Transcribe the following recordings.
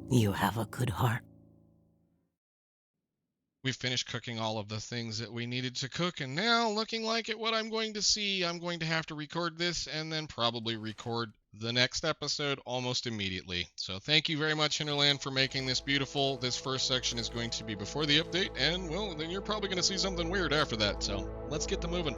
You have a good heart. We finished cooking all of the things that we needed to cook, and now looking like it, what I'm going to see, I'm going to have to record this and then probably record the next episode almost immediately. So thank you very much, Hinterland, for making this beautiful. This first section is going to be before the update, and well, then you're probably going to see something weird after that. So let's get to moving.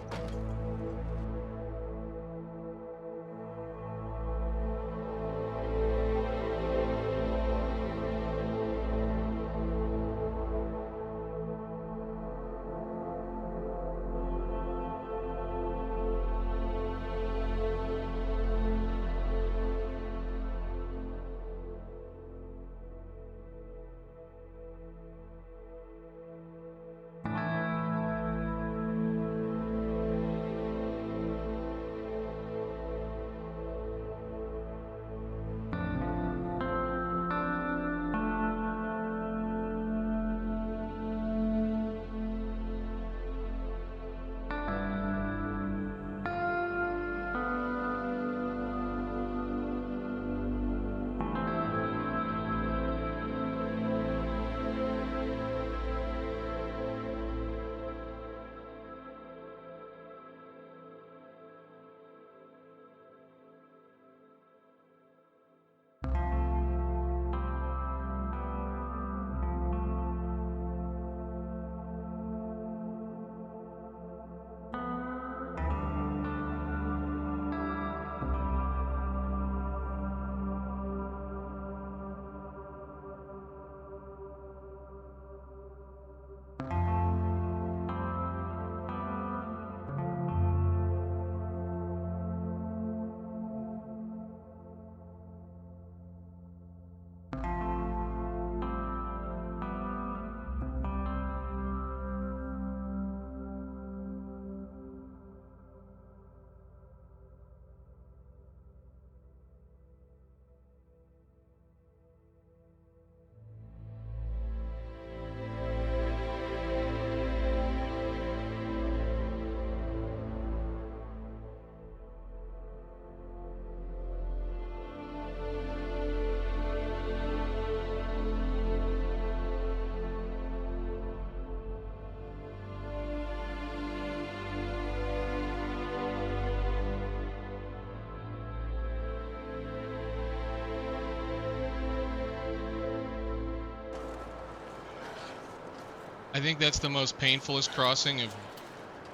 I think that's the most painfulest crossing of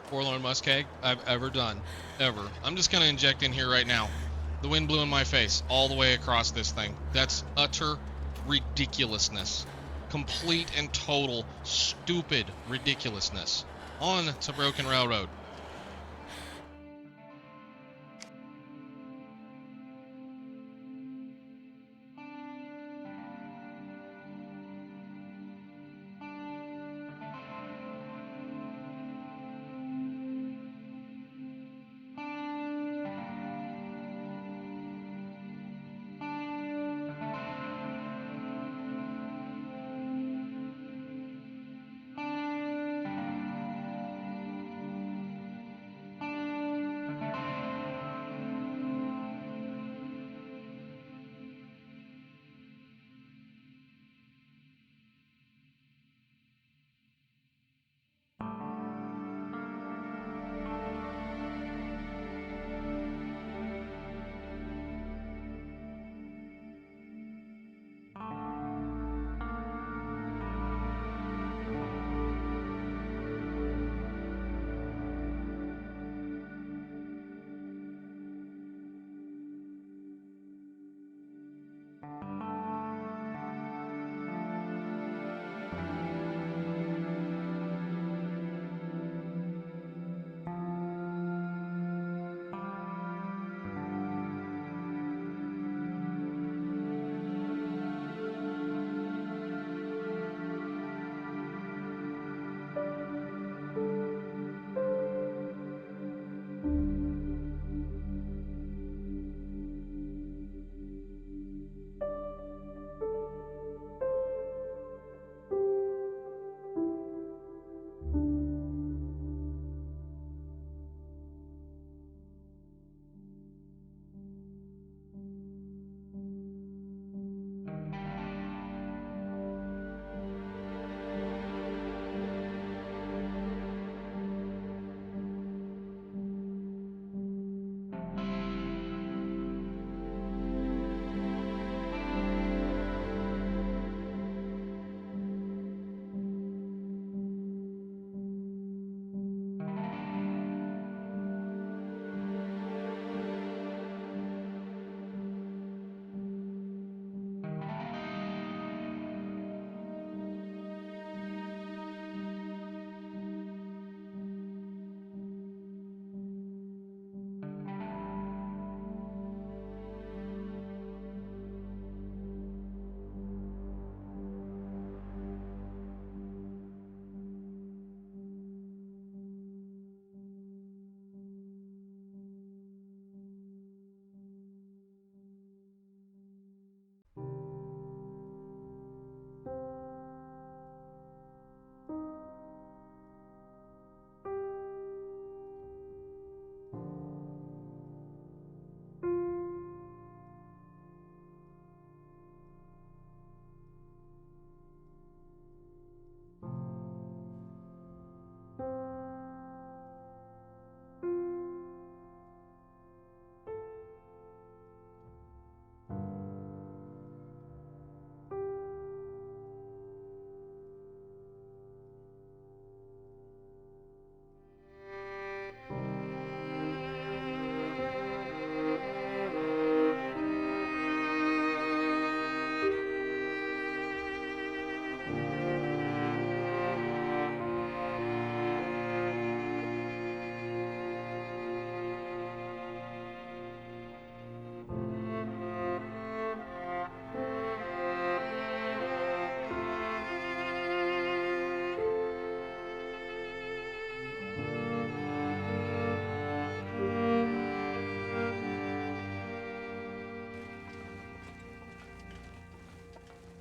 Forlorn Muskeg I've ever done. Ever. I'm just going to inject in here right now. The wind blew in my face all the way across this thing. That's utter ridiculousness. Complete and total stupid ridiculousness. On to Broken Railroad.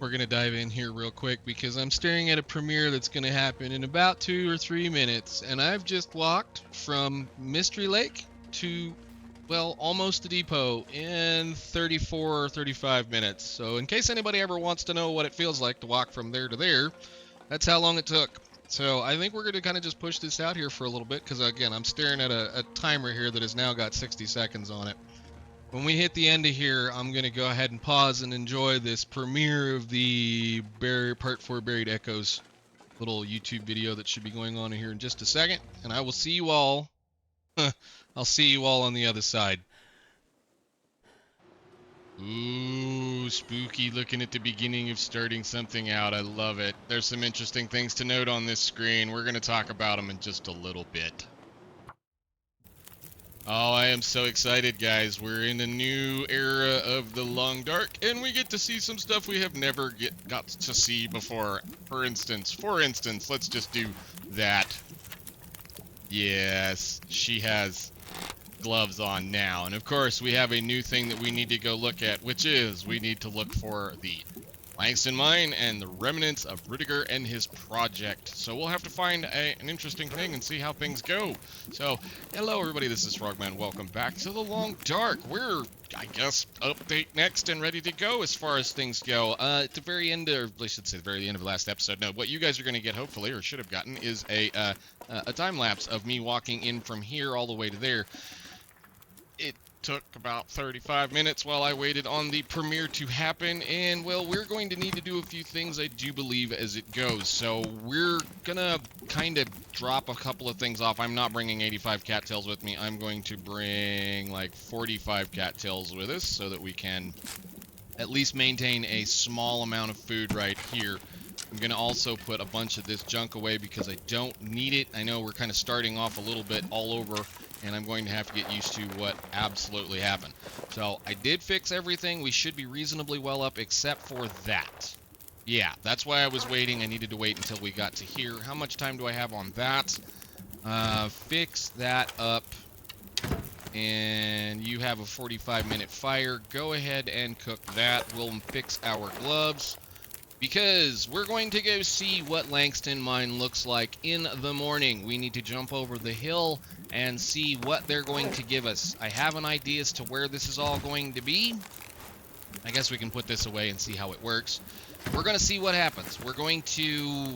We're going to dive in here real quick because I'm staring at a premiere that's going to happen in about 2 or 3 minutes, and I've just walked from Mystery Lake to, well, almost the depot in 34 or 35 minutes. So in case anybody ever wants to know what it feels like to walk from there to there, that's how long it took. So I think we're going to kind of just push this out here for a little bit because, again, I'm staring at a timer here that has now got 60 seconds on it. When we hit the end of here, I'm going to go ahead and pause and enjoy this premiere of the Part 4 Buried Echoes little YouTube video that should be going on here in just a second. And I will see you all. I'll see you all on the other side. Ooh, spooky looking at the beginning of starting something out. I love it. There's some interesting things to note on this screen. We're going to talk about them in just a little bit. Oh, I am so excited, guys. We're in a new era of the Long Dark, and we get to see some stuff we have never got to see before. For instance, let's just do that. Yes, she has gloves on now. And of course, we have a new thing that we need to go look at, which is we need to look for the Langston mine and the remnants of Rudiger and his project. So we'll have to find an interesting thing and see how things go. So, hello everybody, this is Frogman. Welcome back to the Long Dark. We're, I guess, update next and ready to go as far as things go. At the very end, or I should say the very end of the last episode, no, what you guys are going to get, hopefully, or should have gotten, is a time lapse of me walking in from here all the way to there. It took about 35 minutes while I waited on the premiere to happen, and well, we're going to need to do a few things, I do believe, as it goes. So we're gonna kind of drop a couple of things off. I'm not bringing 85 cattails with me. I'm going to bring like 45 cattails with us so that we can at least maintain a small amount of food right here. I'm going to also put a bunch of this junk away because I don't need it. I know we're kind of starting off a little bit all over, and I'm going to have to get used to what absolutely happened. So I did fix everything. We should be reasonably well up except for that. Yeah, that's why I was waiting. I needed to wait until we got to here. How much time do I have on that? Fix that up. And you have a 45-minute fire. Go ahead and cook that. We'll fix our gloves, because we're going to go see what Langston Mine looks like in the morning. We need to jump over the hill and see what they're going to give us. I have an idea as to where this is all going to be. I guess we can put this away and see how it works. We're going to see what happens. We're going to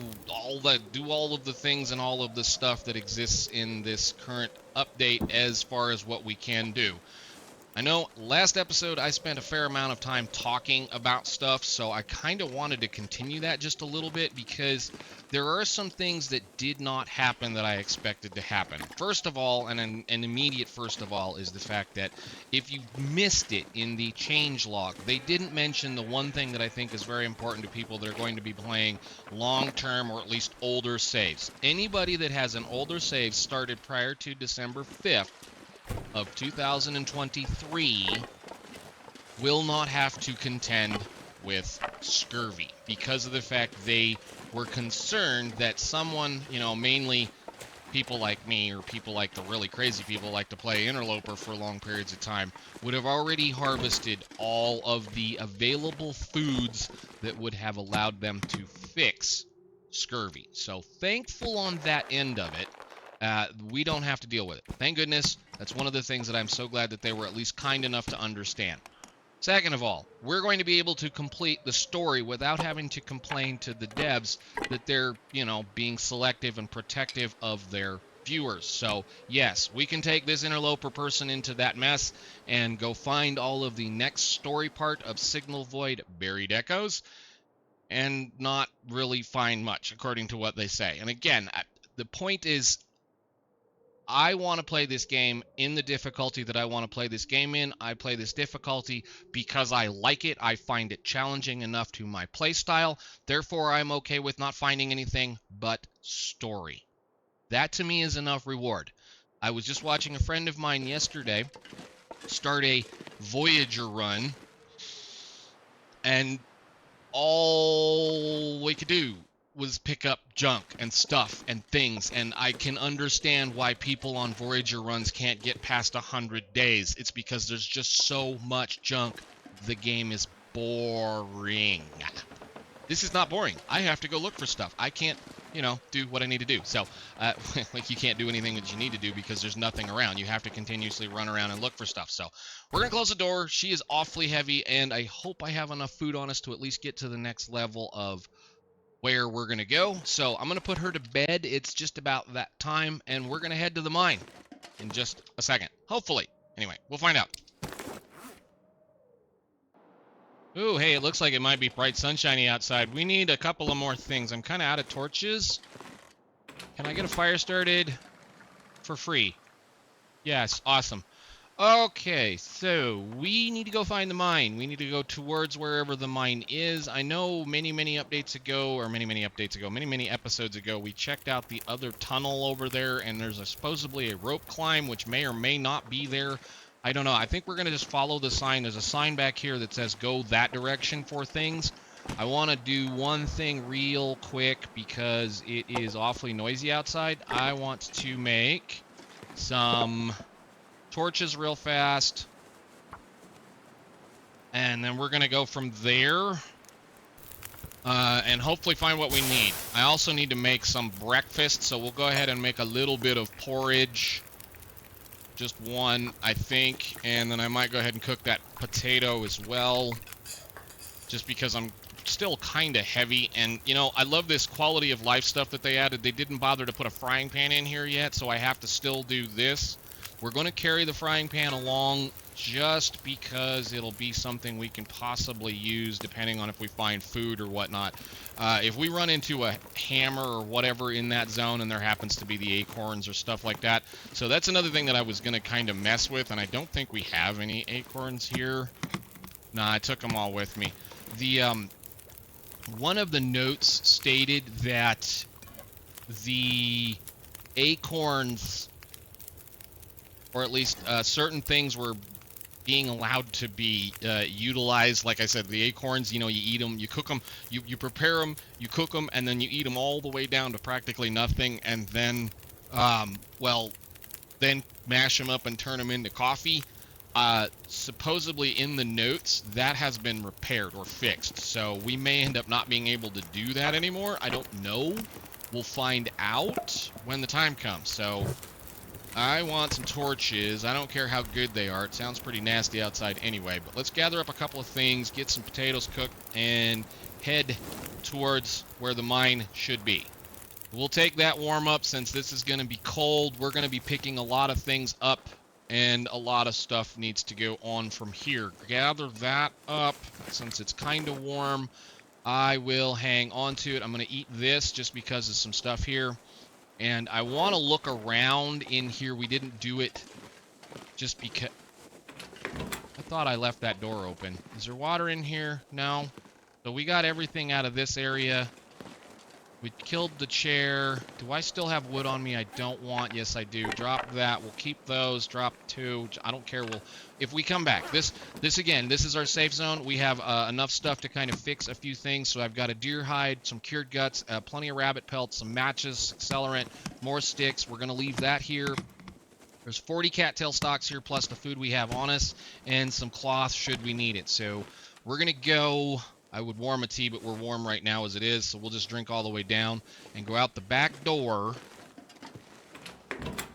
do all of the things and all of the stuff that exists in this current update as far as what we can do. I know last episode I spent a fair amount of time talking about stuff, so I kind of wanted to continue that just a little bit because there are some things that did not happen that I expected to happen. First of all, and an immediate first of all, is the fact that if you missed it in the changelog, they didn't mention the one thing that I think is very important to people that are going to be playing long-term or at least older saves. Anybody that has an older save started prior to December 5th, of 2023 will not have to contend with scurvy because of the fact they were concerned that someone, you know, mainly people like me or people like the really crazy people like to play interloper for long periods of time, would have already harvested all of the available foods that would have allowed them to fix scurvy. So thankful on that end of it. We don't have to deal with it. Thank goodness. That's one of the things that I'm so glad that they were at least kind enough to understand. Second of all, we're going to be able to complete the story without having to complain to the devs that they're, you know, being selective and protective of their viewers. So, yes, we can take this interloper person into that mess and go find all of the next story part of Signal Void Buried Echoes and not really find much, according to what they say. And again, the point is, I want to play this game in the difficulty that I want to play this game in. I play this difficulty because I like it. I find it challenging enough to my playstyle. Therefore, I'm okay with not finding anything but story. That to me is enough reward. I was just watching a friend of mine yesterday start a Voyager run, and all we could do was pick up junk and stuff and things, and I can understand why people on Voyager runs can't get past 100 days. It's because there's just so much junk. The game is boring. this is not boring. I have to go look for stuff. I can't, you know, do what I need to do. So, like, you can't do anything that you need to do because there's nothing around. You have to continuously run around and look for stuff. So, we're going to close the door. She is awfully heavy, and I hope I have enough food on us to at least get to the next level of where we're going to go. So, I'm going to put her to bed. It's just about that time, and we're going to head to the mine in just a second. Hopefully. Anyway, we'll find out. Ooh, hey, it looks like it might be bright sunshiny outside. We need a couple of more things. I'm kind of out of torches. Can I get a fire started for free? Yes, awesome. Okay, so we need to go find the mine. We need to go towards wherever the mine is. I know many episodes ago, we checked out the other tunnel over there, and there's supposedly a rope climb, which may or may not be there. I don't know. I think we're going to just follow the sign. There's a sign back here that says go that direction for things. I want to do one thing real quick because it is awfully noisy outside. I want to make some torches real fast. And then we're going to go from there and hopefully find what we need. I also need to make some breakfast, so we'll go ahead and make a little bit of porridge. Just one, I think, and then I might go ahead and cook that potato as well, just because I'm still kind of heavy. And, you know, I love this quality of life stuff that they added. They didn't bother to put a frying pan in here yet, so I have to still do this. We're going to carry the frying pan along just because it'll be something we can possibly use depending on if we find food or whatnot. If we run into a hammer or whatever in that zone and there happens to be the acorns or stuff like that. So that's another thing that I was going to kind of mess with, and I don't think we have any acorns here. Nah, I took them all with me. The one of the notes stated that the acorns, or at least certain things, were being allowed to be utilized. Like I said, the acorns, you know, you eat them, you cook them, you prepare them, you cook them, and then you eat them all the way down to practically nothing, and then, well, then mash them up and turn them into coffee. Supposedly in the notes, that has been repaired or fixed, so we may end up not being able to do that anymore. I don't know. We'll find out when the time comes. So I want some torches. I don't care how good they are. It sounds pretty nasty outside anyway. But let's gather up a couple of things, get some potatoes cooked, and head towards where the mine should be. We'll take that warm up since this is going to be cold. We're going to be picking a lot of things up, and a lot of stuff needs to go on from here. Gather that up since it's kind of warm. I will hang on to it. I'm going to eat this just because there's some stuff here. And I want to look around in here. We didn't do it just because I thought I left that door open. Is there water in here? No. So we got everything out of this area. We killed the chair. Do I still have wood on me? I don't want. Yes, I do. Drop that. We'll keep those. Drop 2. I don't care. If we come back, this again, this is our safe zone. We have enough stuff to kind of fix a few things. So I've got a deer hide, some cured guts, plenty of rabbit pelts, some matches, accelerant, more sticks. We're going to leave that here. There's 40 cattail stalks here, plus the food we have on us, and some cloth should we need it. So we're going to go. I would warm a tea, but we're warm right now as it is, so we'll just drink all the way down and go out the back door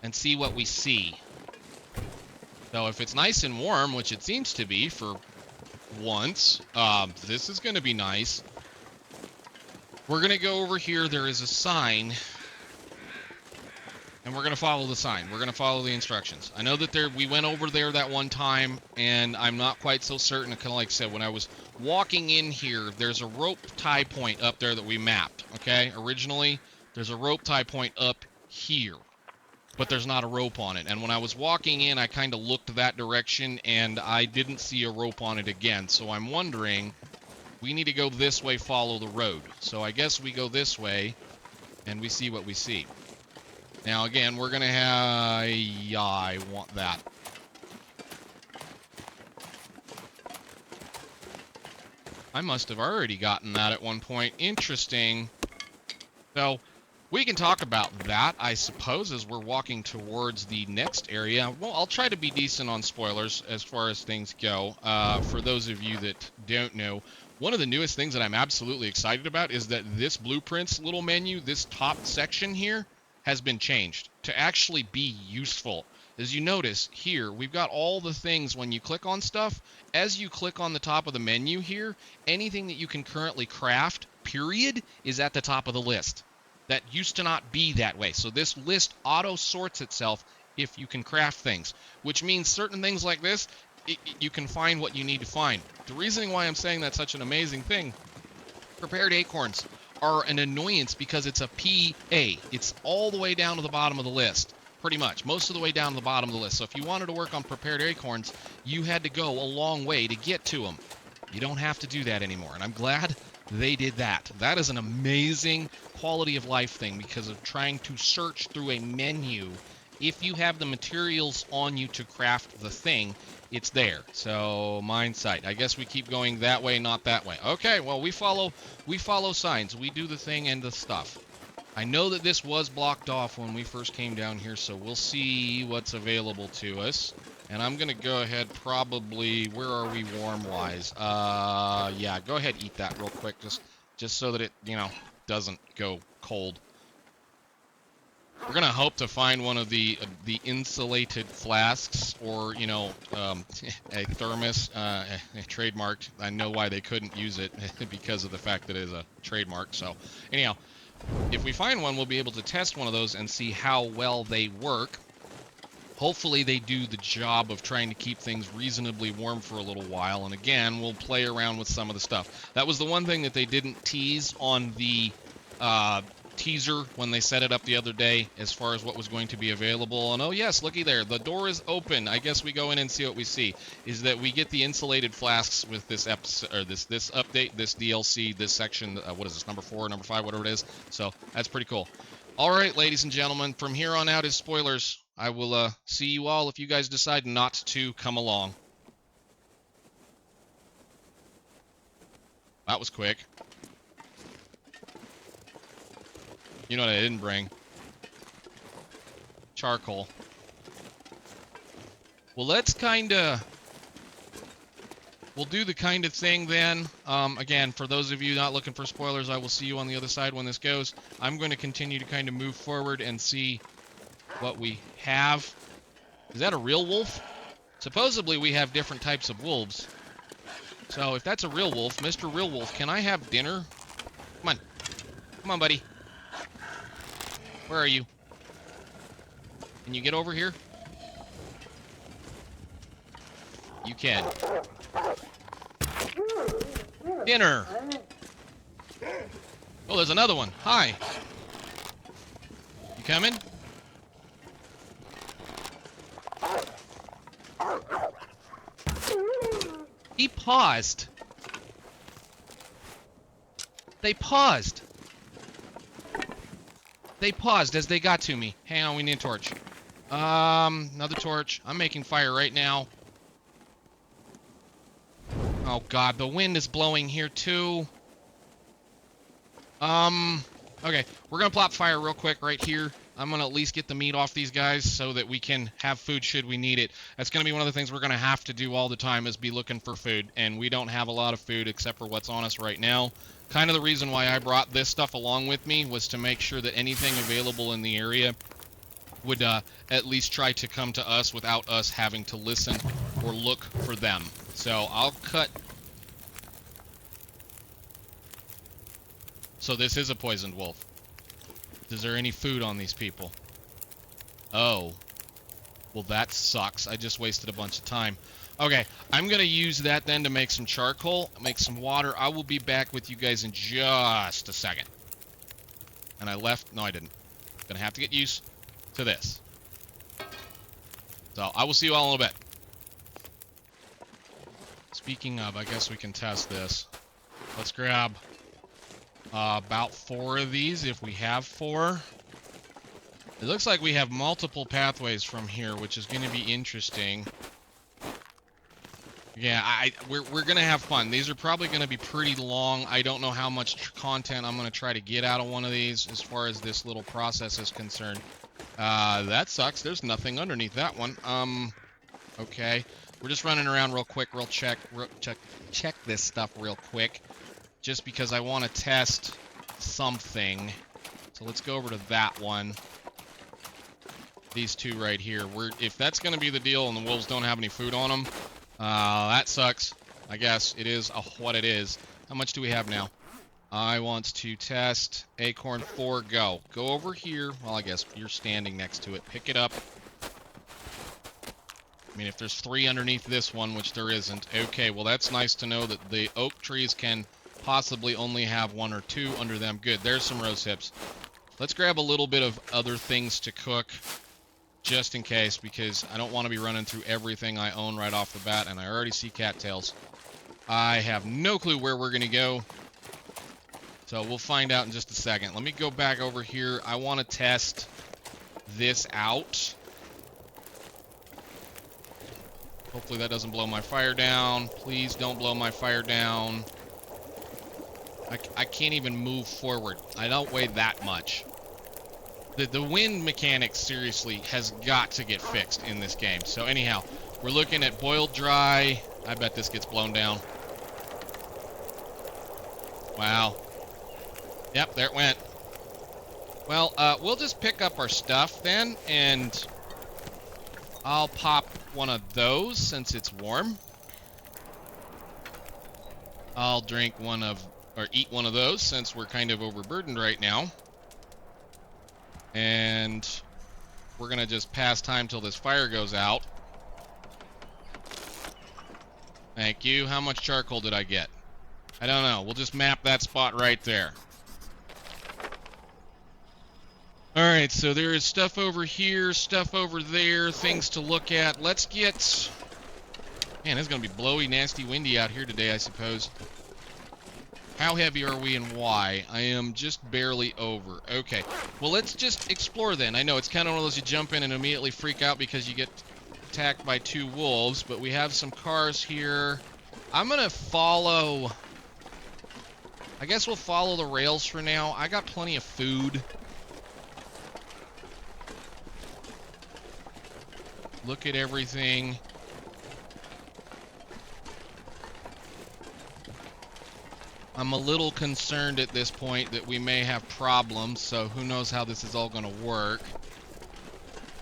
and see what we see. So if it's nice and warm, which it seems to be for once, this is going to be nice. We're going to go over here. There is a sign, and we're going to follow the sign. We're going to follow the instructions. I know that we went over there that one time, and I'm not quite so certain. Kind of like I said, when I was walking in here, there's a rope tie point up there that we mapped, okay? Originally, there's a rope tie point up here, but there's not a rope on it. And when I was walking in, I kind of looked that direction, and I didn't see a rope on it again. So I'm wondering, we need to go this way, follow the road. So I guess we go this way, and we see what we see. Now, again, we're going to have... Yeah, I want that. I must have already gotten that at one point. Interesting. So, we can talk about that, I suppose, as we're walking towards the next area. Well, I'll try to be decent on spoilers as far as things go. For those of you that don't know, One of the newest things that I'm absolutely excited about is that this blueprints little menu, this top section here, has been changed to actually be useful. As you notice here, we've got all the things when you click on stuff. As you click on the top of the menu here, anything that you can currently craft, period, is at the top of the list. That used to not be that way. So this list auto sorts itself if you can craft things, which means certain things like this, you can find what you need to find. The reasoning why I'm saying that's such an amazing thing, prepared acorns are an annoyance because it's a PA. It's all the way down to the bottom of the list, pretty much. Most of the way down to the bottom of the list. So if you wanted to work on prepared acorns, you had to go a long way to get to them. You don't have to do that anymore, and I'm glad they did that. That is an amazing quality of life thing because of trying to search through a menu. If you have the materials on you to craft the thing, it's there. So mine site. I guess we keep going that way, not that way. Okay, well, we follow signs. We do the thing and the stuff. I know that this was blocked off when we first came down here, so we'll see what's available to us. And I'm gonna go ahead probably, where are we warm-wise? Yeah, go ahead, eat that real quick, just so that it, you know, doesn't go cold. We're gonna hope to find one of the insulated flasks, or you know, a thermos, trademarked. I know why they couldn't use it because of the fact that it is a trademark. So, anyhow, if we find one, we'll be able to test one of those and see how well they work. Hopefully, they do the job of trying to keep things reasonably warm for a little while. And again, we'll play around with some of the stuff. That was the one thing that they didn't tease on the teaser when they set it up the other day as far as what was going to be available. And oh yes, looky there, the door is open. I guess we go in and see what we see. Is that we get the insulated flasks with this episode, or this update, this DLC, this section. What is this, number 4, number 5, whatever it is. So that's pretty cool. All right, ladies and gentlemen, from here on out is spoilers. I will see you all if you guys decide not to come along. That was quick. You know what I didn't bring? Charcoal. Well, let's we'll do the kind of thing then. Again, for those of you not looking for spoilers, I will see you on the other side when this goes. I'm going to continue to kind of move forward and see what we have. Is that a real wolf? Supposedly we have different types of wolves. So if that's a real wolf, Mr. Real Wolf, can I have dinner? Come on. Come on, buddy. Where are you? Can you get over here? You can. Dinner! Oh, there's another one. Hi. You coming? He paused. They paused. They paused as they got to me. Hang on, we need a torch. Another torch. I'm making fire right now. Oh god, the wind is blowing here too. Okay, we're gonna plop fire real quick right here. I'm gonna at least get the meat off these guys so that we can have food should we need it. That's gonna be one of the things we're gonna have to do all the time, is be looking for food, and we don't have a lot of food except for what's on us right now. Kind of the reason why I brought this stuff along with me was to make sure that anything available in the area would at least try to come to us without us having to listen or look for them. So I'll cut. So this is a poisoned wolf. Is there any food on these people? Oh. Well, that sucks. I just wasted a bunch of time. Okay, I'm going to use that then to make some charcoal, make some water. I will be back with you guys in just a second. And I left. No, I didn't. Going to have to get used to this. So I will see you all in a little bit. Speaking of, I guess we can test this. Let's grab about 4 of these if we have 4. It looks like we have multiple pathways from here, which is going to be interesting. Yeah, we're going to have fun. These are probably going to be pretty long. I don't know how much content I'm going to try to get out of one of these as far as this little process is concerned. That sucks. There's nothing underneath that one. Okay. We're just running around real quick, check this stuff real quick. just because I want to test something. So let's go over to that one. These two right here. If that's going to be the deal and the wolves don't have any food on them, that sucks. I guess it is what it is. How much do we have now? I want to test acorn 4. Go over here. Well, I guess you're standing next to it. Pick it up. I mean, if there's 3 underneath this one, which there isn't, okay, well, that's nice to know that the oak trees can possibly only have 1 or 2 under them. Good, there's some rose hips. Let's grab a little bit of other things to cook, just in case, because I don't want to be running through everything I own right off the bat, and I already see cattails. I have no clue where we're going to go, so we'll find out in just a second. Let me go back over here. I want to test this out. Hopefully that doesn't blow my fire down. Please don't blow my fire down. I can't even move forward. I don't weigh that much. The wind mechanics, seriously, has got to get fixed in this game. So anyhow, we're looking at boiled dry. I bet this gets blown down. Wow. Yep, there it went. Well, we'll just pick up our stuff then, and I'll pop one of those since it's warm. I'll drink one of, or eat one of those since we're kind of overburdened right now. And we're gonna just pass time till this fire goes out. Thank you. How much charcoal did I get? I don't know. We'll just map that spot right there. Alright, so there is stuff over here, stuff over there, things to look at. Let's get... Man, it's going to be blowy, nasty, windy out here today, I suppose. How heavy are we and why? I am just barely over. Okay, well, let's just explore then. I know it's kind of one of those you jump in and immediately freak out because you get attacked by 2 wolves, but we have some cars here. I'm going to follow... I guess we'll follow the rails for now. I got plenty of food. Look at everything. I'm a little concerned at this point that we may have problems, so who knows how this is all going to work.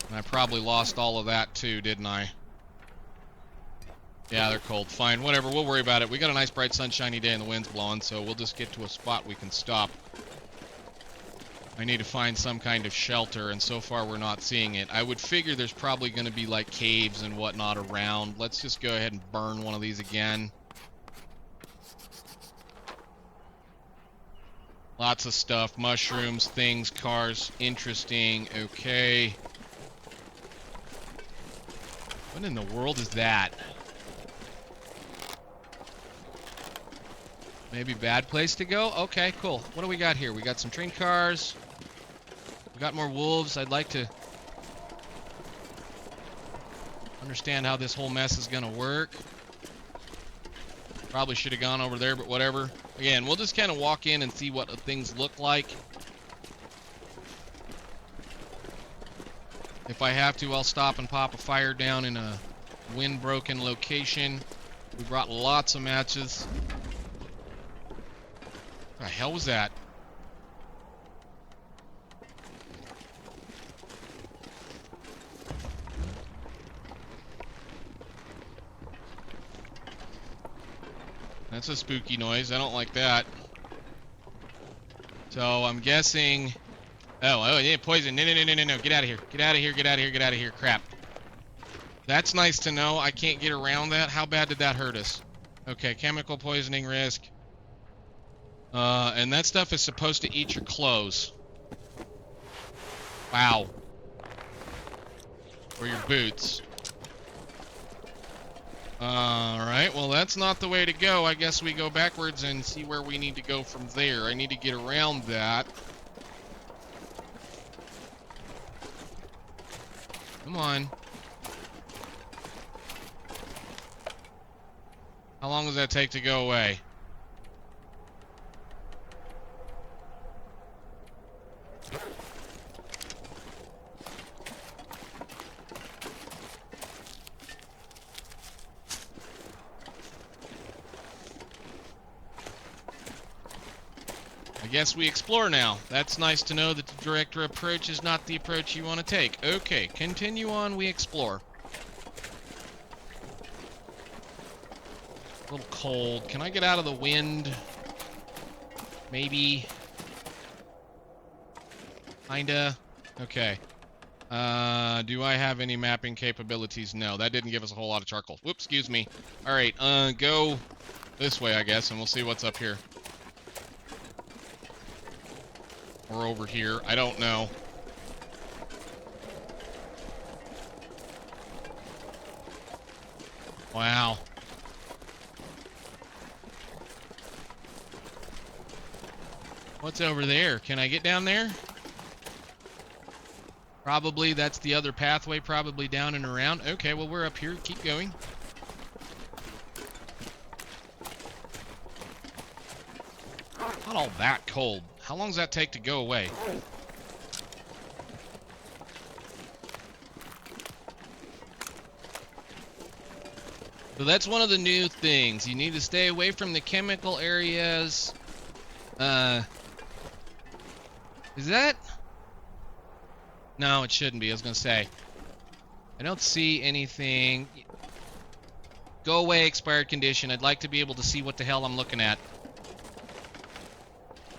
And I probably lost all of that too, didn't I? Yeah, they're cold. Fine, whatever, we'll worry about it. We got a nice bright sunshiny day and the wind's blowing, so we'll just get to a spot we can stop. I need to find some kind of shelter, and so far we're not seeing it. I would figure there's probably going to be like caves and whatnot around. Let's just go ahead and burn one of these again. Lots of stuff. Mushrooms, things, cars. Interesting. Okay. What in the world is that? Maybe bad place to go? Okay, cool. What do we got here? We got some train cars. We got more wolves. I'd like to understand how this whole mess is going to work. Probably should have gone over there, but whatever. Again, we'll just kind of walk in and see what things look like. If I have to, I'll stop and pop a fire down in a wind-broken location. We brought lots of matches. What the hell was that? That's a spooky noise. I don't like that. So I'm guessing... Oh, yeah, poison. No. Get out of here. Get out of here. Get out of here. Get out of here. Crap. That's nice to know. I can't get around that. How bad did that hurt us? Okay, chemical poisoning risk. And that stuff is supposed to eat your clothes. Wow. Or your boots. Alright, well that's not the way to go. I guess we go backwards and see where we need to go from there. I need to get around that. Come on. How long does that take to go away? I guess we explore now. That's nice to know that the direct approach is not the approach you want to take. Okay, continue on, we explore. A little cold. Can I get out of the wind? Maybe. Kinda. Okay. Do I have any mapping capabilities? No, that didn't give us a whole lot of charcoal. Whoops, excuse me. Alright, go this way, I guess, and we'll see what's up here. Or over here. I don't know. Wow. What's over there? Can I get down there? Probably that's the other pathway, probably down and around. Okay, well, we're up here. Keep going. Not all that cold. How long does that take to go away? So that's one of the new things. You need to stay away from the chemical areas. Is that? No, it shouldn't be. I was going to say. I don't see anything. Go away, expired condition. I'd like to be able to see what the hell I'm looking at.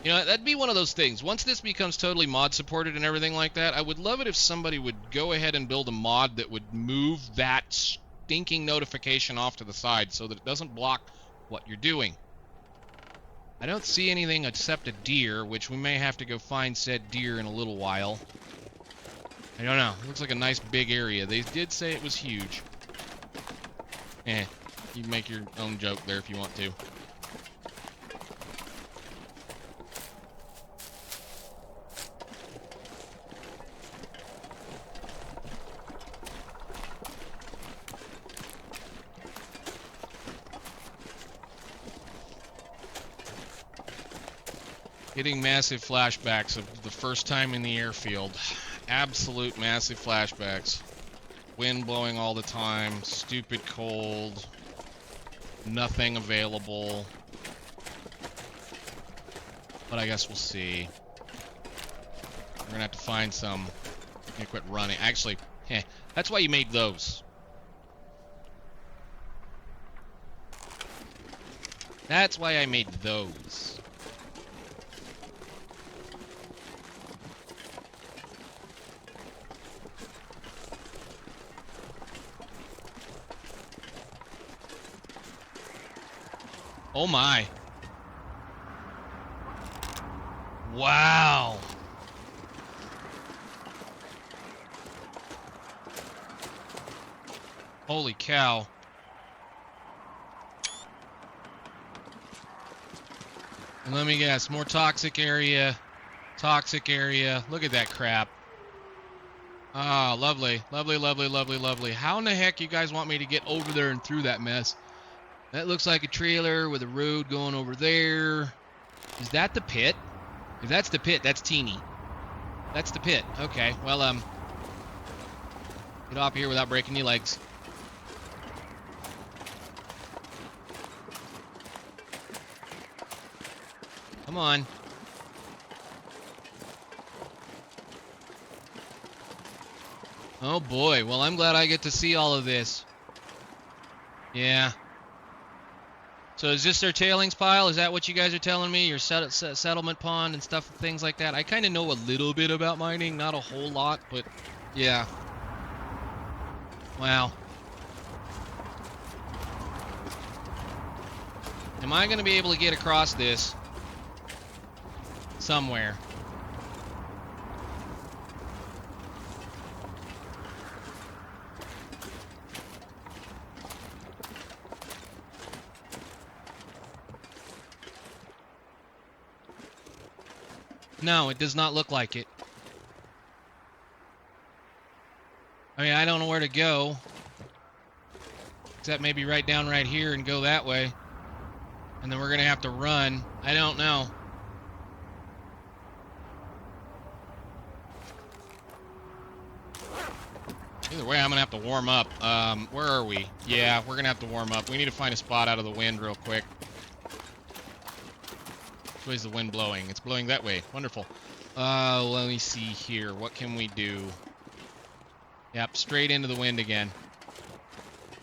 You know, that'd be one of those things. Once this becomes totally mod supported and everything like that, I would love it if somebody would go ahead and build a mod that would move that stinking notification off to the side so that it doesn't block what you're doing. I don't see anything except a deer, which we may have to go find said deer in a little while. I don't know. It looks like a nice big area. They did say it was huge. You make your own joke there if you want to. Getting massive flashbacks of the first time in the airfield. Absolute massive flashbacks. Wind blowing all the time, stupid cold, nothing available. But I guess we'll see. We're gonna have to find some. I'm gonna quit running. Actually, that's why you made those. That's why I made those. Oh my. Wow. Holy cow. And let me guess, more toxic area. Toxic area. Look at that crap. Ah, lovely. Lovely, lovely, lovely, lovely. How in the heck you guys want me to get over there and through that mess? That looks like a trailer with a road going over there. Is that the pit? If that's the pit, that's teeny. That's the pit. Okay, well, get off here without breaking your legs. Come on. Oh boy, well, I'm glad I get to see all of this. Yeah. So is this their tailings pile? Is that what you guys are telling me? Your settlement pond and stuff, things like that? I kind of know a little bit about mining, not a whole lot, but yeah. Wow. Am I going to be able to get across this somewhere? No, it does not look like it. I mean, I don't know where to go. Except maybe right down right here and go that way. And then we're going to have to run. I don't know. Either way, I'm going to have to warm up. Where are we? Yeah, we're going to have to warm up. We need to find a spot out of the wind real quick. Which way's the wind blowing? It's blowing that way. Wonderful. Let me see here. What can we do? Yep, straight into the wind again.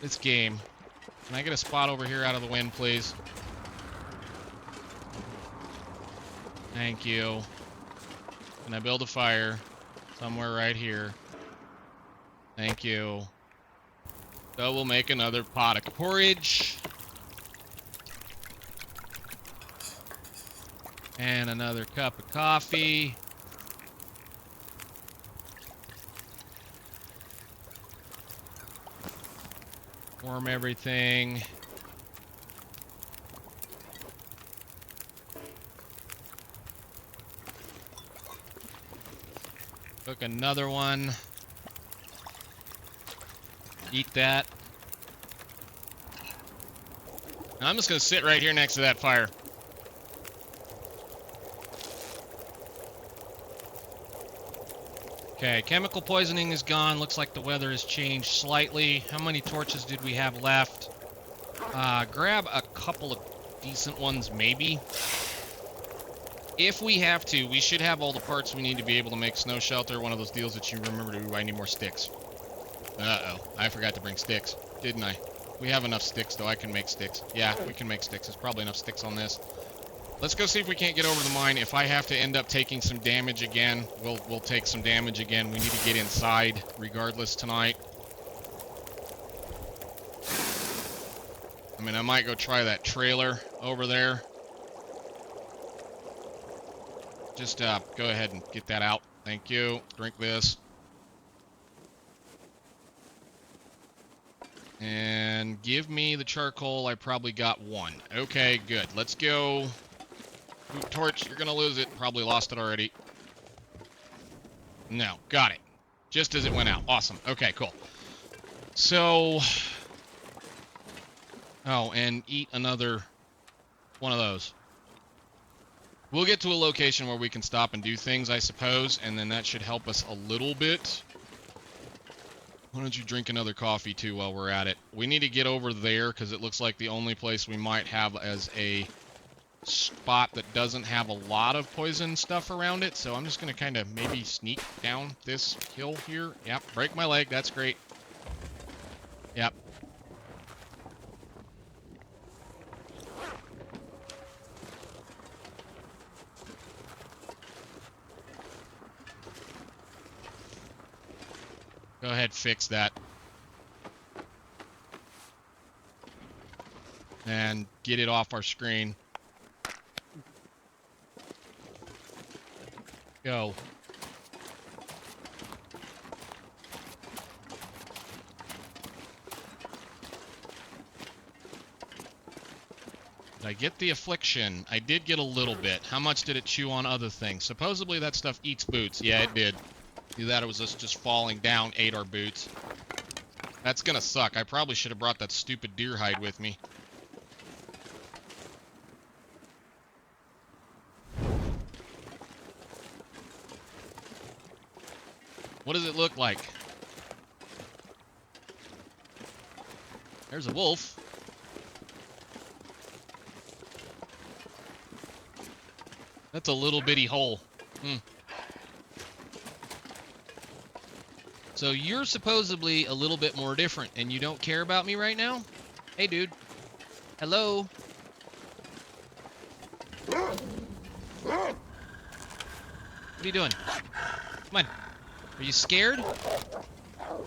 This game. Can I get a spot over here out of the wind, please? Thank you. Can I build a fire? Somewhere right here. Thank you. So we'll make another pot of porridge. And another cup of coffee. Warm everything. Cook another one. Eat that. Now I'm just going to sit right here next to that fire. Okay, chemical poisoning is gone. Looks like the weather has changed slightly. How many torches did we have left? Grab a couple of decent ones, maybe. If we have to, we should have all the parts we need to be able to make snow shelter. One of those deals that you remember to, I need more sticks. Uh-oh, I forgot to bring sticks, didn't I? We have enough sticks, though. I can make sticks. Yeah, we can make sticks. There's probably enough sticks on this. Let's go see if we can't get over the mine. If I have to end up taking some damage again, we'll take some damage again. We need to get inside regardless tonight. I mean, I might go try that trailer over there. Just go ahead and get that out. Thank you. Drink this. And give me the charcoal. I probably got one. Okay, good. Let's go. Ooh, torch, you're gonna lose it. Probably lost it already. No, got it. Just as it went out. Awesome. Okay, cool. So... Oh, and eat another one of those. We'll get to a location where we can stop and do things, I suppose, and then that should help us a little bit. Why don't you drink another coffee, too, while we're at it? We need to get over there, because it looks like the only place we might have as a spot that doesn't have a lot of poison stuff around it. So I'm just going to kind of maybe sneak down this hill here. Yep, break my leg. That's great. Yep. Go ahead, fix that. And get it off our screen. Go. Did I get the affliction? I did get a little bit. How much did it chew on other things? Supposedly that stuff eats boots. Yeah, it did. Either that or it was just falling down, ate our boots. That's gonna suck. I probably should have brought that stupid deer hide with me. What does it look like? There's a wolf. That's a little bitty hole. So you're supposedly a little bit more different, and you don't care about me right now? Hey, dude. Hello? What are you doing? Come on. Are you scared?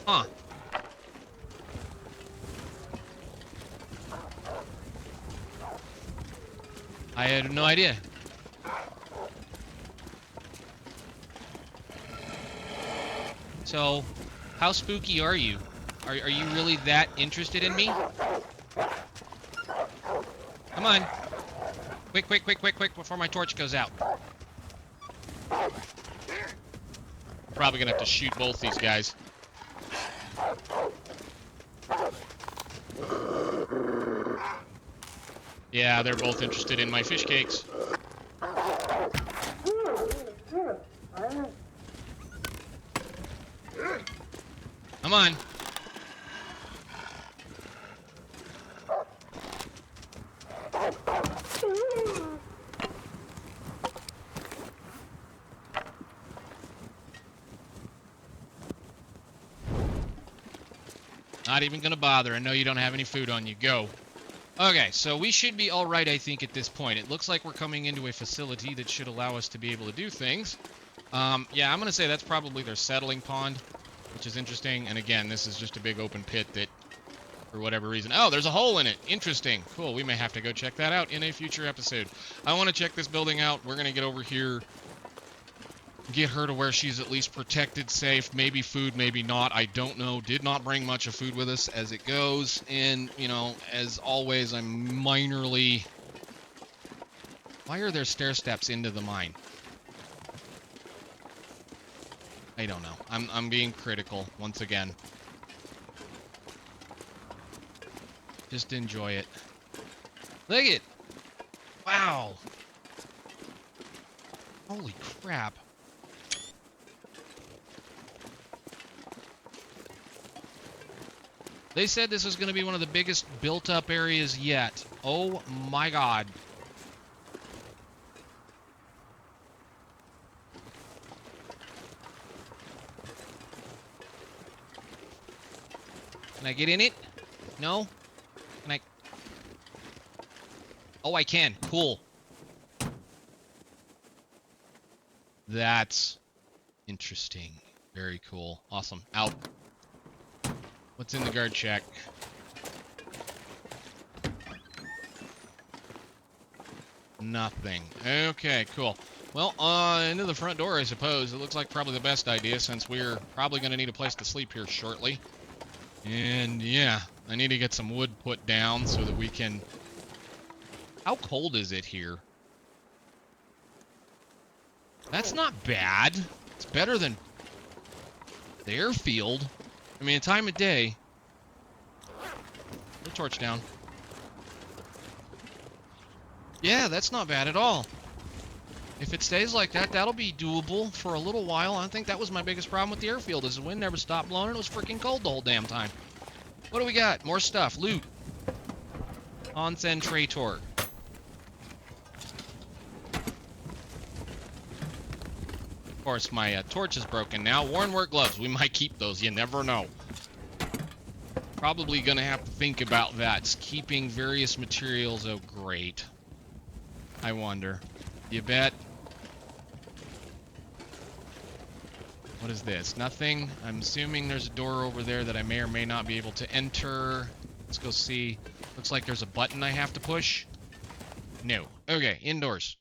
Huh. I had no idea. So, how spooky are you? Are you really that interested in me? Come on. Quick, quick, quick, quick, quick, before my torch goes out. Probably gonna have to shoot both these guys. Yeah, they're both interested in my fish cakes. Come on. Not even gonna bother. I know you don't have any food on you. Go. Okay, so we should be all right, I think, at this point. It looks like we're coming into a facility that should allow us to be able to do things. Yeah, I'm gonna say that's probably their settling pond, which is interesting. And again, this is just a big open pit that, for whatever reason... Oh, there's a hole in it. Interesting. Cool. We may have to go check that out in a future episode. I want to check this building out. We're gonna get over here, get her to where she's at least protected, safe, maybe food, maybe not, I don't know. Did not bring much of food with us as it goes, and, you know, as always, I'm minorly... Why are there stair steps into the mine? I don't know. I'm being critical, once again. Just enjoy it. Look at it! Wow! Holy crap. They said this was going to be one of the biggest built-up areas yet. Oh my god. Can I get in it? No? Can I? Oh, I can. Cool. That's interesting. Very cool. Awesome. Out. What's in the guard shack? Nothing. Okay, cool. Well, into the front door, I suppose. It looks like probably the best idea, since we're probably going to need a place to sleep here shortly. And, yeah, I need to get some wood put down so that we can... How cold is it here? That's not bad. It's better than the airfield. I mean, time of day. Put a torch down. Yeah, that's not bad at all. If it stays like that, that'll be doable for a little while. I think that was my biggest problem with the airfield, is the wind never stopped blowing and it was freaking cold the whole damn time. What do we got? More stuff. Loot. Concentrator. Of course, my torch is broken now. Worn work gloves. We might keep those. You never know. Probably gonna have to think about that. Keeping various materials. Oh, great. I wonder. You bet. What is this? Nothing. I'm assuming there's a door over there that I may or may not be able to enter. Let's go see. Looks like there's a button I have to push. No. Okay, indoors.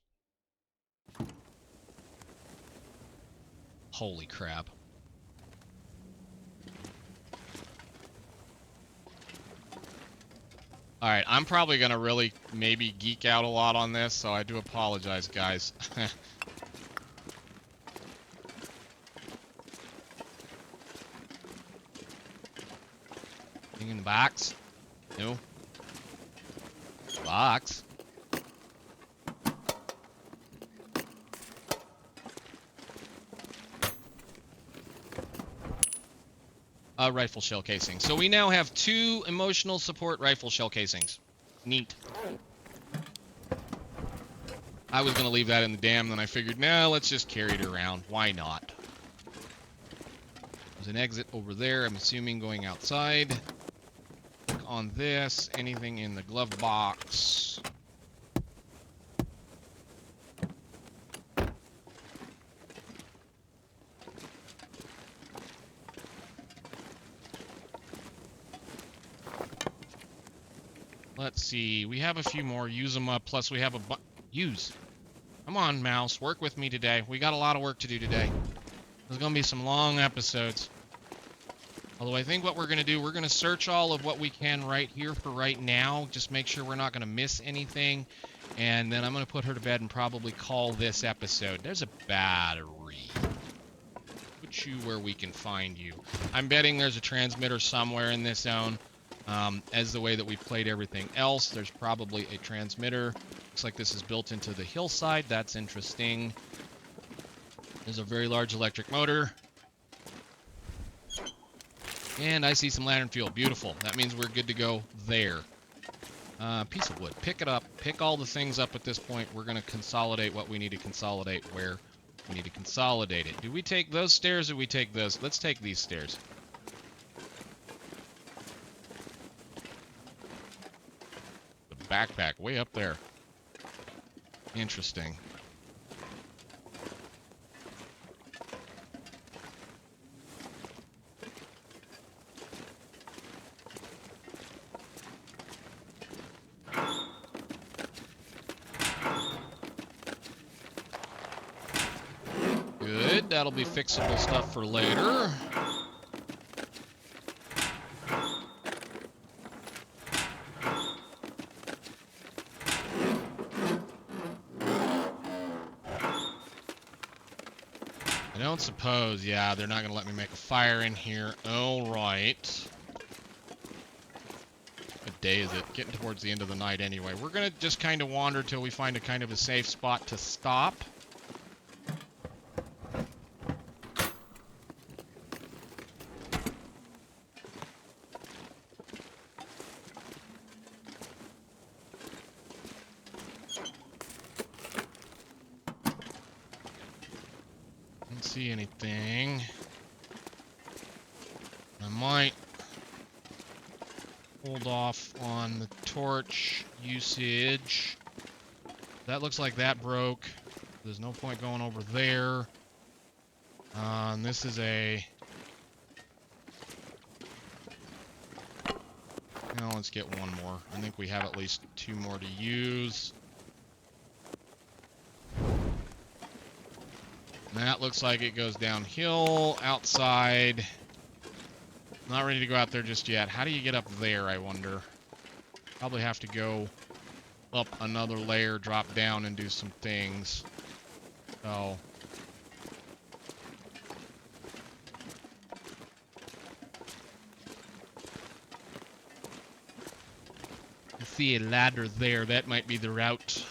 Holy crap. Alright, I'm probably gonna really maybe geek out a lot on this, so I do apologize, guys. Anything in the box? No. Box? Rifle shell casing. So we now have 2 emotional support rifle shell casings. Neat. I was going to leave that in the dam, then I figured, no, let's just carry it around. Why not? There's an exit over there, I'm assuming going outside. Click on this. Anything in the glove box? Let's see. We have a few more. Use them up. Plus, we have a use. Come on, mouse. Work with me today. We got a lot of work to do today. There's going to be some long episodes. Although I think what we're going to do, we're going to search all of what we can right here for right now. Just make sure we're not going to miss anything. And then I'm going to put her to bed and probably call this episode. There's a battery. Put you where we can find you. I'm betting there's a transmitter somewhere in this zone. As the way that we've played everything else, there's probably a transmitter. Looks like this is built into the hillside. That's interesting. There's a very large electric motor. And I see some lantern fuel. Beautiful. That means we're good to go there. Piece of wood. Pick it up. Pick all the things up at this point. We're going to consolidate what we need to consolidate where we need to consolidate it. Do we take those stairs or do we take those? Let's take these stairs. backpack way up there. Interesting. Good, that'll be fixable stuff for later. I don't suppose, yeah, they're not going to let me make a fire in here. All right. What day is it? Getting towards the end of the night anyway. We're going to just kind of wander till we find a kind of a safe spot to stop. See anything. I might hold off on the torch usage. That looks like that broke. There's no point going over there. And this is a... Now let's get one more. I think we have at least 2 more to use. That looks like it goes downhill, outside. Not ready to go out there just yet. How do you get up there, I wonder? Probably have to go up another layer, drop down, and do some things. So... I see a ladder there. That might be the route.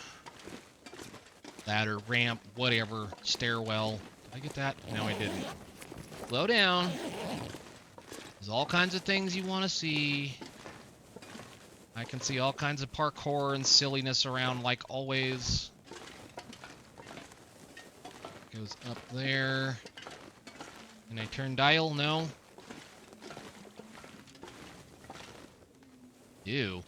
Ladder, ramp, whatever, stairwell. Did I get that? No, I didn't. Slow down. There's all kinds of things you want to see. I can see all kinds of parkour and silliness around like always. Goes up there. Can I turn dial? No. Ew.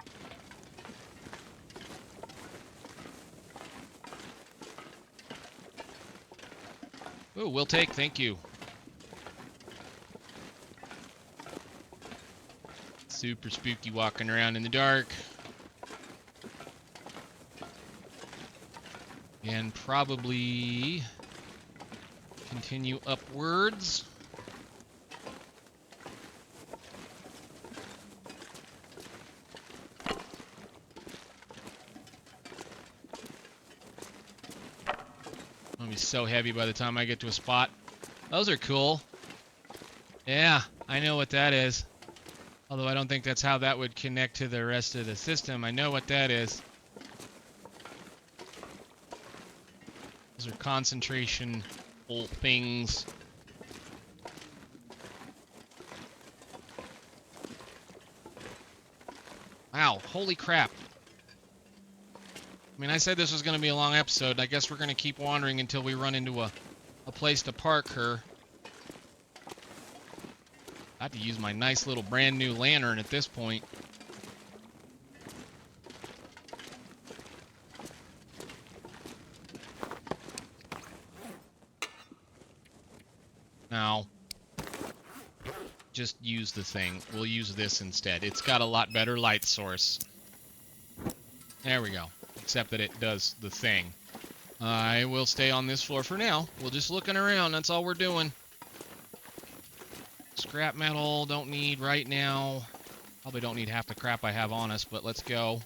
Ooh, we'll take, thank you. Super spooky walking around in the dark. And probably continue upwards. I'll be so heavy by the time I get to a spot. Those are cool. Yeah, I know what that is. Although I don't think that's how that would connect to the rest of the system. I know what that is. Those are concentration things. Wow, holy crap. I mean, I said this was going to be a long episode. I guess we're going to keep wandering until we run into a place to park her. I have to use my nice little brand new lantern at this point. Now, just use the thing. We'll use this instead. It's got a lot better light source. There we go. Except that it does the thing. I will stay on this floor for now. We're just looking around. That's all we're doing. Scrap metal, don't need right now. Probably don't need half the crap I have on us, but let's go.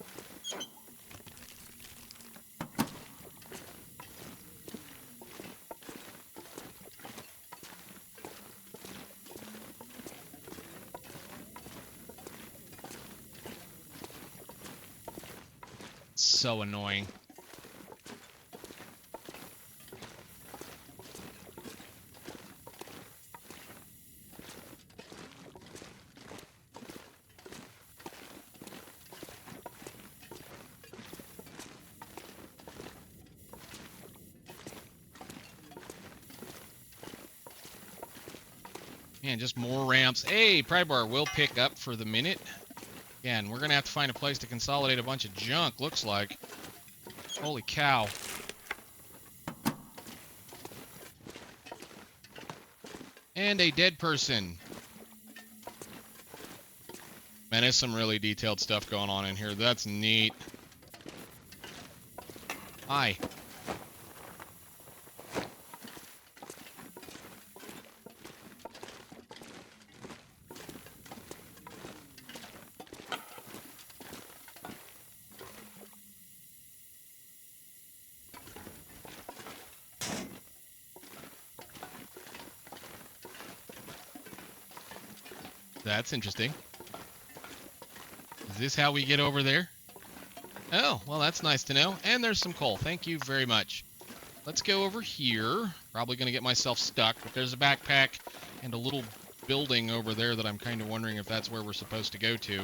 So annoying. Man, just more ramps. Hey, pry bar will pick up for the minute. Again, we're going to have to find a place to consolidate a bunch of junk, looks like. Holy cow. And a dead person. Man, there's some really detailed stuff going on in here. That's neat. Hi. That's interesting. Is this how we get over there? Oh, well, that's nice to know. And there's some coal. Thank you very much. Let's go over here. Probably going to get myself stuck, but there's a backpack and a little building over there that I'm kind of wondering if that's where we're supposed to go to.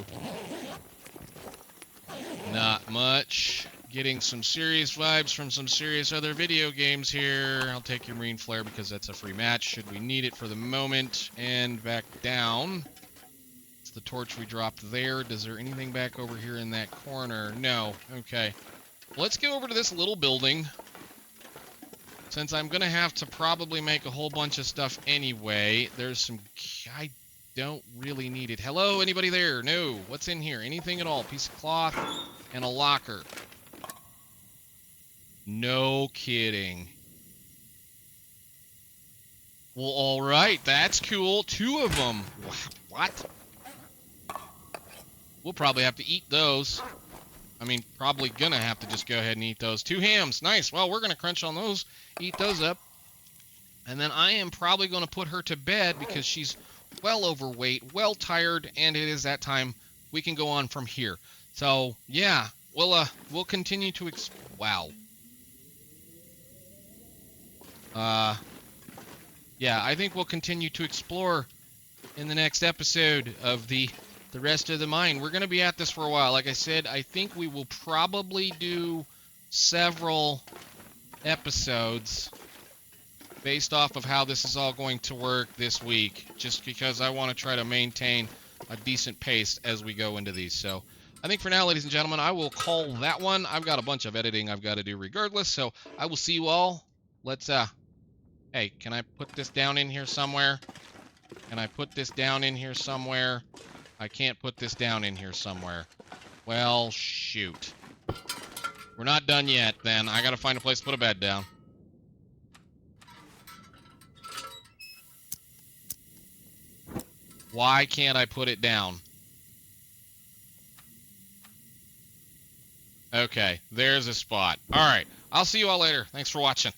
Not much. Getting some serious vibes from some serious other video games here. I'll take your marine flare because that's a free match should we need it for the moment. And back down. It's the torch we dropped there. Is there anything back over here in that corner? No. Okay. Let's go over to this little building. Since I'm going to have to probably make a whole bunch of stuff anyway. There's some... I don't really need it. Hello? Anybody there? No. What's in here? Anything at all? Piece of cloth and a locker. No kidding. Well, all right. That's cool. 2 of them. What? We'll probably have to eat those. I mean, probably gonna have to just go ahead and eat those. 2 hams. Nice. Well, we're gonna crunch on those. Eat those up. And then I am probably gonna put her to bed because she's well overweight, well tired, and it is that time. We can go on from here. So, yeah. We'll continue to wow. Yeah, I think we'll continue to explore in the next episode of the rest of the mine. We're going to be at this for a while. Like I said, I think we will probably do several episodes based off of how this is all going to work this week, just because I want to try to maintain a decent pace as we go into these. So I think for now, ladies and gentlemen, I will call that one. I've got a bunch of editing I've got to do regardless, so I will see you all. Let's, hey, can I put this down in here somewhere? Can I put this down in here somewhere? I can't put this down in here somewhere. Well, shoot. We're not done yet, then. I gotta find a place to put a bed down. Why can't I put it down? Okay, there's a spot. Alright, I'll see you all later. Thanks for watching.